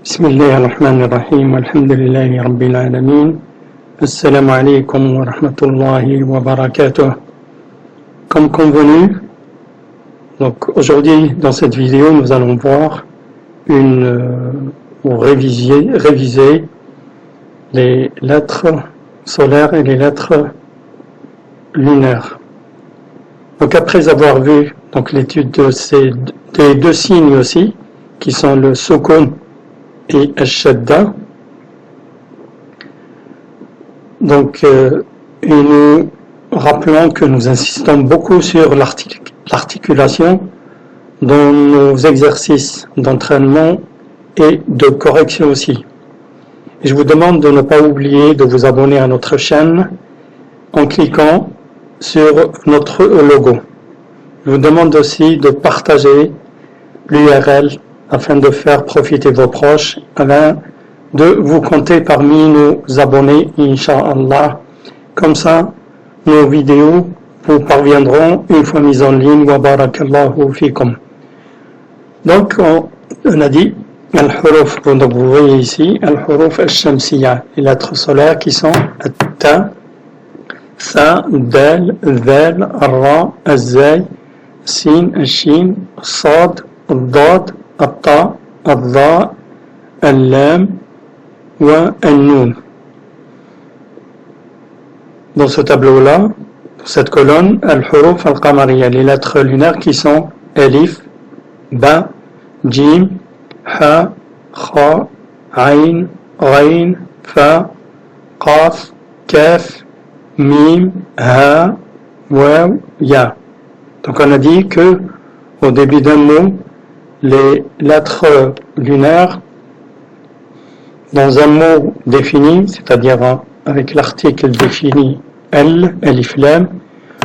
بسم الله الرحمن الرحيم والحمد لله رب العالمين. Assalamu alaikum wa rahmatullahi wa barakatuh. Comme convenu, donc aujourd'hui dans cette vidéo nous allons voir réviser les lettres solaires et les lettres lunaires. Donc après avoir vu donc l'étude des deux signes aussi, qui sont le sukun et al-shadda, donc et nous rappelons que nous insistons beaucoup sur l'articulation dans nos exercices d'entraînement et de correction aussi. Et je vous demande de ne pas oublier de vous abonner à notre chaîne en cliquant sur notre logo. Je vous demande aussi de partager l'URL afin de faire profiter vos proches, afin de vous compter parmi nos abonnés, Inch'Allah. Comme ça, nos vidéos vous parviendront une fois mises en ligne. Wa barakallahu fikum. Donc, on a dit al-huruf, donc vous voyez ici, al-huruf al-shamsiyya, les lettres solaires qui sont ta, tha, dal, dhal, ra, az-zay, sin, al-shin, sad, al-dad, al-ta, al-dha, al-lam, wa al-nun. Dans ce tableau-là, dans cette colonne, al-huruf al-qamariyya, les lettres lunaires qui sont alif, ba, jim, ha, kha, ayn, ghayn, fa, qaf, kaf, mim, ha, waw, ya. Donc on a dit que au début d'un mot, les lettres lunaires dans un mot défini, c'est-à-dire avec l'article défini L, alif lam,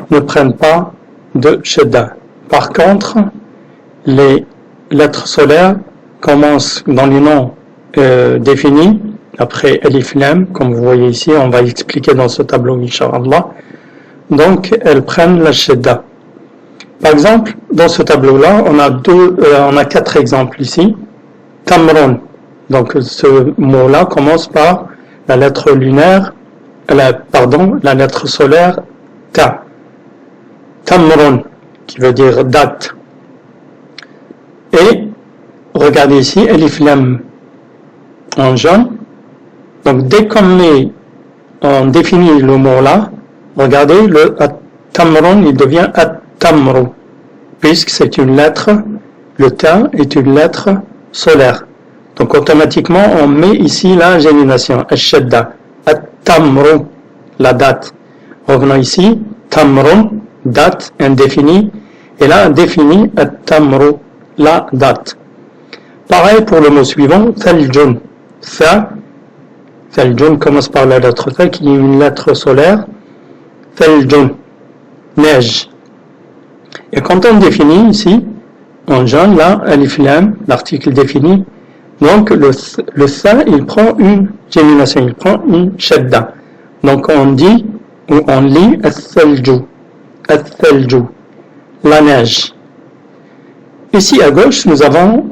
ne prennent pas de shadda. Par contre, les lettres solaires commencent dans les noms définis, après alif lam, comme vous voyez ici, on va expliquer dans ce tableau, Inch'Allah. Donc, elles prennent la shadda. Par exemple, dans ce tableau-là, on a 4 exemples ici. Tamron. Donc, ce mot-là commence par la lettre lunaire, la lettre solaire ta. Tamron, qui veut dire date. Et, regardez ici, alif lam en jaune. Donc, dès on définit le mot-là, regardez, le tamron, il devient tamru, puisque c'est une lettre, le ta est une lettre solaire. Donc automatiquement on met ici la gémination, al-shadda, at-tamru, la date. Revenons ici, tamrun, date indéfinie, et là défini at-tamru, la date. Pareil pour le mot suivant, thaljun, thaljun commence par la lettre tha qui est une lettre solaire, thaljun, neige. Et quand on définit ici, en jaune, là, alif lam, l'article défini, donc le tha, il prend une gémination, il prend une shadda. Donc on dit, ou on lit, al-thalju, la neige. Ici à gauche, nous avons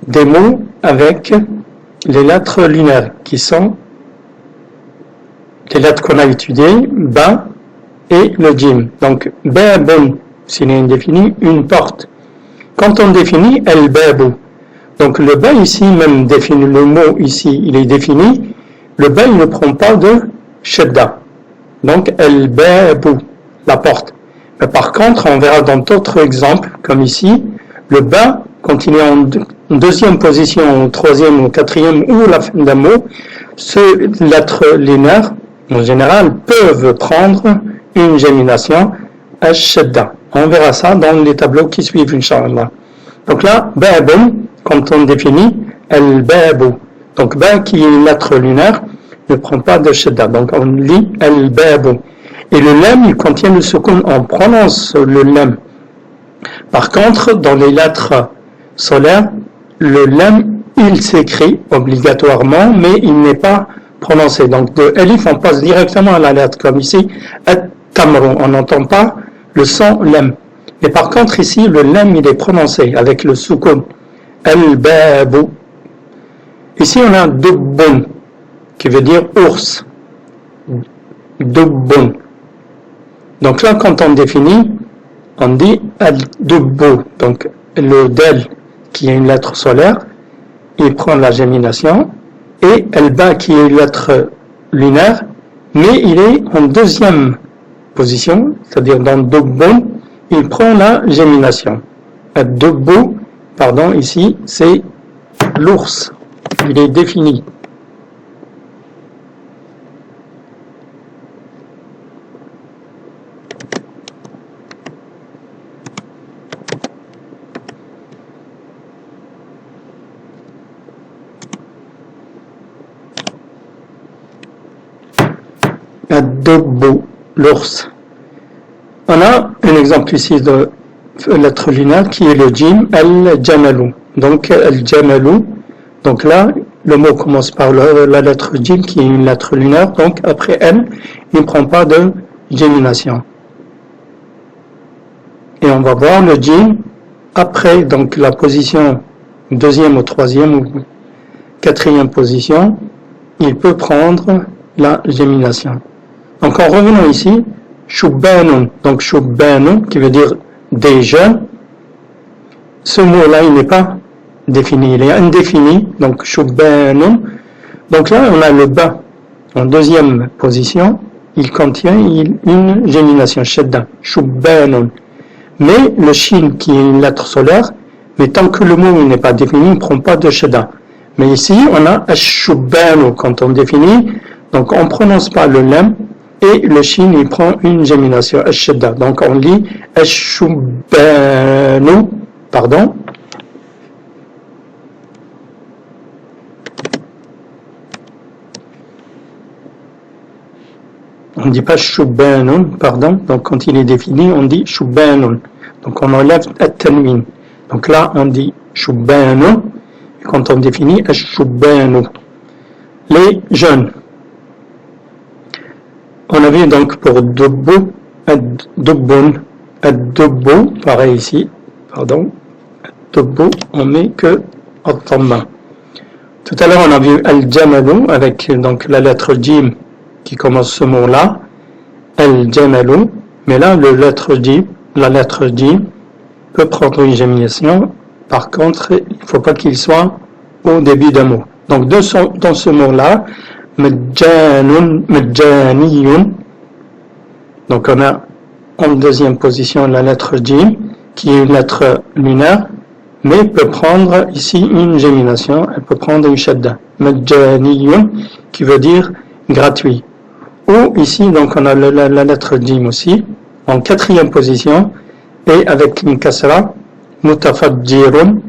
des mots avec les lettres lunaires, qui sont les lettres qu'on a étudiées, ba et le jim. Donc, babun, s'il est indéfini, une porte. Quand on définit al-babu, donc le ba ici, même défini, le mot ici, il est défini, le ba il ne prend pas de shadda. Donc al-babu, la porte. Mais par contre, on verra dans d'autres exemples, comme ici, le ba, quand il est en deuxième position, ou troisième, ou quatrième, ou la fin d'un mot, ces lettres lunaires, en général, peuvent prendre une gémination al-shadda. On verra ça dans les tableaux qui suivent, Inch'Allah. Donc là, babun, quand on définit, al-babu. Donc ba qui est une lettre lunaire, ne prend pas de shadda. Donc on lit al-babu. Et le lam, il contient le sukun, on prononce le lam. Par contre, dans les lettres solaires, le lam, il s'écrit obligatoirement, mais il n'est pas prononcé. Donc de alif, on passe directement à la lettre, comme ici, at-tamru. On n'entend pas le son lam. Et par contre ici, le lam il est prononcé avec le sukun. Al-babu. Ici, on a dubbun, qui veut dire ours. Dubbun. Donc là, quand on définit, on dit al-dubbu. Donc, le del, qui est une lettre solaire, il prend la gémination, et al-ba, qui est une lettre lunaire, mais il est en deuxième position, c'est-à-dire dans dubbun, il prend la gémination. Al-dubbu, pardon, ici, c'est l'ours. Il est défini. Ad-dubbu, l'ours. On a un exemple ici de lettre lunaire qui est le jim, al-jamalu. Donc, al-jamalu. Donc là, le mot commence par la lettre jim qui est une lettre lunaire. Donc, après elle, il ne prend pas de gémination. Et on va voir le jim après donc la position deuxième ou troisième ou quatrième position, il peut prendre la gémination. Donc en revenant ici, shubbanun, donc shubbanun qui veut dire des jeunes, ce mot-là il n'est pas défini, il est indéfini, donc shubbanun. Donc là on a le ba en deuxième position, il contient une gémination, shadda, shubbanun. Mais le shin qui est une lettre solaire, mais tant que le mot n'est pas défini, il ne prend pas de shadda. Mais ici on a ash-shubbanu quand on définit, donc on ne prononce pas le lem, et le shin il prend une gémination, ash-shadda. Donc on lit ash-shubbanu, pardon. On ne dit pas shubbanun, pardon. Donc quand il est défini, on dit shubbanun. Donc on enlève at-tanwin. Donc là, on dit shubbanun. Et quand on définit, ash-shubbanu. Les jeunes. On a vu donc pour dubbu, ad-dubbun, ad-dubbu, pareil ici, pardon. Ad-dubbu, on met que at-tamma. Tout à l'heure, on a vu al-jamalu avec donc la lettre jim qui commence ce mot-là, al-jamalu, mais là, la lettre J peut prendre une gémination, par contre, il ne faut pas qu'il soit au début d'un mot. Donc, dans ce mot-là, majjanun, majjaniyun, donc on a en deuxième position la lettre J, qui est une lettre lunaire, mais peut prendre ici une gémination, elle peut prendre une shadda, majjaniyun, qui veut dire gratuit. Ou ici, donc on a la lettre jim aussi, en quatrième position, et avec une kasra, mutafajjirun,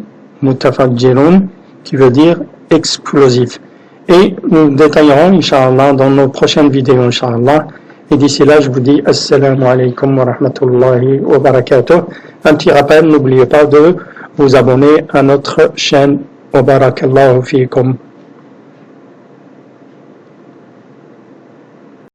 qui veut dire explosif. Et nous détaillerons, Inch'Allah, dans nos prochaines vidéos, Inch'Allah. Et d'ici là, je vous dis Assalamu alaikum wa rahmatullahi wa barakatuh. Un petit rappel, n'oubliez pas de vous abonner à notre chaîne. Wa barakallahu fiikum.